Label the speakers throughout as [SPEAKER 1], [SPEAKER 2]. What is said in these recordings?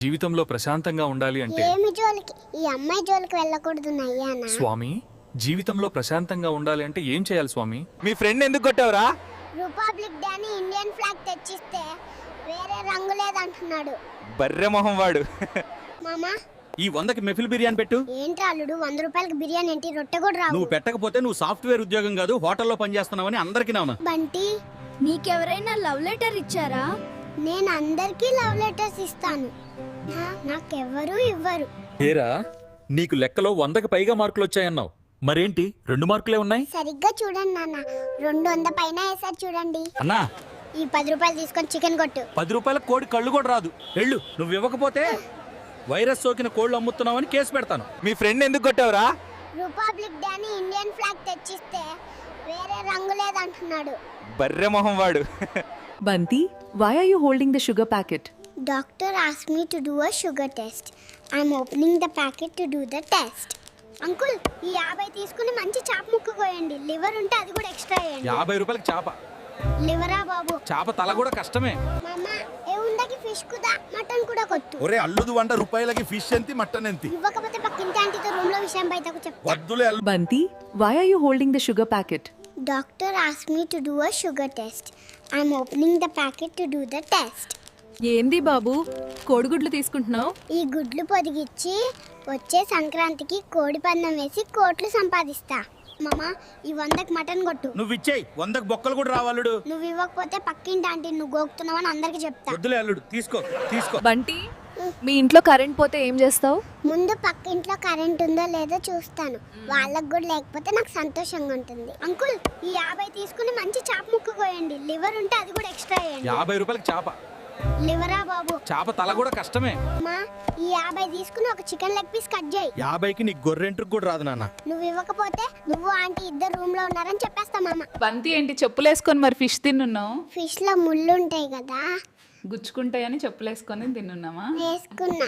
[SPEAKER 1] జీవితంలో ప్రశాంతంగా ఉండాలి అంటే
[SPEAKER 2] ఏమి జోలికి ఈ అమ్మాయి జోలికి వెళ్ళకూడదు నయ్యానా.
[SPEAKER 1] స్వామి, జీవితంలో ప్రశాంతంగా ఉండాలి అంటే ఏం చేయాలి స్వామి?
[SPEAKER 3] మీ ఫ్రెండ్ ఎందుకు కొట్టావురా?
[SPEAKER 2] రిపబ్లిక్ డే అని ఇండియన్ ఫ్లాగ్ తెచ్చిస్తే వేరే రంగు లేదంటున్నాడు.
[SPEAKER 3] బర్రె మొహం వాడు.
[SPEAKER 2] మామా
[SPEAKER 4] ఈ 100కి మెఫిల్ బిర్యానీ పెట్టు.
[SPEAKER 2] ఏంటి అల్లుడు 100 రూపాయలకి బిర్యానీ ఏంటి? రొట్టె కూడా రావు.
[SPEAKER 4] నువ్వు పెట్టకపోతే నువ్వు సాఫ్ట్వేర్ ఉద్యోగం కాదు హోటల్లో పనిచేస్తున్నావని అందరికీ నాను.
[SPEAKER 2] బంటి,
[SPEAKER 5] నీకెవరైనా లవ్ లెటర్ ఇచ్చారా?
[SPEAKER 2] నేను అందరికీ లవ్ లెటర్స్ ఇస్తాను, నాకెవ్వరూ ఇవ్వరు.
[SPEAKER 1] ఏరా, నీకు లెక్కలో 100కి పైగా మార్కులు వచ్చాయన్నావు, మరేంటి 2 మార్కులే ఉన్నాయి?
[SPEAKER 2] సరిగ్గా చూడండి నాన్న, 200 పైన వేసారు చూడండి.
[SPEAKER 4] అన్నా,
[SPEAKER 2] ఈ 10 రూపాయలు తీసుకొని చికెన్ కొట్టు.
[SPEAKER 4] 10 రూపాయల కోడి కళ్ళు కూడా రాదు. వెళ్ళు, నువ్వు ఇవ్వకపోతే వైరస్ సోకిన కోళ్ళు అమ్ముతున్నావని కేసు పెడతాను.
[SPEAKER 3] మీ ఫ్రెండ్ ఎందుకు కొట్టావురా?
[SPEAKER 2] రిపబ్లిక్ డే అని ఇండియన్ ఫ్లాగ్ తెచ్చిస్తే వేరే రంగు లేదంటున్నాడు.
[SPEAKER 3] బర్రె మొహం వాడు.
[SPEAKER 6] Banti, why are you holding the sugar packet?
[SPEAKER 2] Doctor asked me to do a sugar test. I'm opening the packet to do the test. Uncle, ఈ 50 తీసుకుని మంచి చాప ముక్క కోయండి. లివర్ ఉంటే అది కూడా ఎక్స్ట్రా వేయండి.
[SPEAKER 4] 50 రూపాయలకి చేప.
[SPEAKER 2] లివరా బాబు?
[SPEAKER 4] చేప తల కూడా కష్టమే.
[SPEAKER 2] మామ, ఏ ఉండకి ఫిష్ కుదా మటన్ కూడా కొట్టు.
[SPEAKER 7] ఒరే అల్లుదు 100 రూపాయలకి ఫిష్ ఎంతి మటన్ ఎంతి?
[SPEAKER 2] ఇవ్వకపోతే పక్కింటి ఆంటీతో రూమ్ లో విషయం బయటకు చెప్తా.
[SPEAKER 7] వద్దులే Allu.
[SPEAKER 6] Banti, why are you holding the sugar packet?
[SPEAKER 2] Doctor asked me to do a sugar test. I'm opening the packet to do the test.
[SPEAKER 6] ఏంది బాబు కోడిగుడ్లు తీసుకుంటున్నావు?
[SPEAKER 2] ఈ గుడ్లు పొదిగిచ్చి వచ్చే సంక్రాంతికి కోడి పందెం వేసి కోట్లు సంపాదిస్తా. మామ, ఈ 100కి మటన్ కొట్టు.
[SPEAKER 4] నువ్వు ఇచ్చేయి, 100కి బొక్కలు కూడా రావాలుడు.
[SPEAKER 2] నువ్వు ఇవ్వకపోతే పక్కింటి ఆంటీ నువ్వు గోకుతున్నావని అందరికి చెప్తా.
[SPEAKER 4] వద్దులే అల్లుడు, తీసుకో తీసుకో.
[SPEAKER 6] బంటి, మీ ఇంట్లో కరెంట్ పోతే ఏం చేస్తావు?
[SPEAKER 2] ముందు పక్కింట్లో కరెంట్ ఉందో లేదో చూస్తాను. వాళ్ళకు కూడా లేకపోతే నాకు సంతోషంగా ఉంటుంది. అంకుల్, ఈ 50 తీసుకుని మంచి చాప ముక్క కోయండి. లివర్ ఉంటే అది కూడా ఎక్స్ట్రా వేయండి.
[SPEAKER 4] 50 రూపాయలకి చేప.
[SPEAKER 2] లివరా బాబు?
[SPEAKER 4] చేప తల కూడా కష్టమే.
[SPEAKER 2] మా, ఈ 50 తీసుకుని ఒక చికెన్ లెగ్ పీస్ కట్ చేయి.
[SPEAKER 4] 50కి నీకు గొర్రెంట్రుకు కూడా రాదు నాన్న.
[SPEAKER 2] నువ్వు ఇవ్వకపోతే నువ్వు ఆంటీ ఇద్దరు రూమ్ లో ఉన్నారని చెప్పేస్తా మామ.
[SPEAKER 8] బంతి ఏంటి చెప్పులేసుకొని మరి ఫిష్ తిన్నున్నావు?
[SPEAKER 2] ఫిష్ లో ముళ్ళు ఉంటాయి కదా,
[SPEAKER 8] గుచ్చుకుంటాయని చెప్పులేసుకొని తిన్నున్నావా?
[SPEAKER 2] వేసుకున్నా.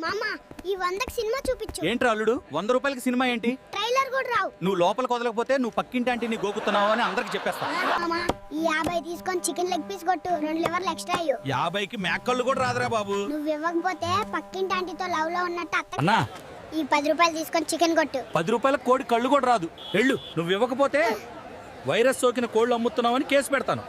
[SPEAKER 2] మామ, ఈ 100కి సినిమా చూపించు.
[SPEAKER 4] ఏంట్రా అల్లుడు 100 రూపాయలకి సినిమా ఏంటి?
[SPEAKER 2] ట్రైలర్ కూడా రావు.
[SPEAKER 4] నువ్వు లోపలికి వదలకపోతే నువ్వు పక్కింటి ఆంటీని గోకుతున్నావు అని అందరికి చెప్పేస్తా.
[SPEAKER 2] మామ, ఈ 50 తీసుకొని చికెన్ లెగ్ పీస్ కొట్టు. 2 లివర్లు ఎక్స్ట్రా అయ్యు.
[SPEAKER 4] 50కి మేకళ్ళు కూడా రాదురా బాబు.
[SPEAKER 2] నువ్వు ఇవ్వకపోతే పక్కింటి ఆంటీతో లవ్ లో ఉన్నట్టు అత్త.
[SPEAKER 4] అన్నా,
[SPEAKER 2] ఈ 10 రూపాయలు తీసుకొని చికెన్ కొట్టు.
[SPEAKER 4] 10 రూపాయల కోడి కళ్ళు కూడా రాదు. వెళ్ళు, నువ్వు ఇవ్వకపోతే వైరస్ సోకిన కోళ్ళు అమ్ముతున్నావని కేసు పెడతాను.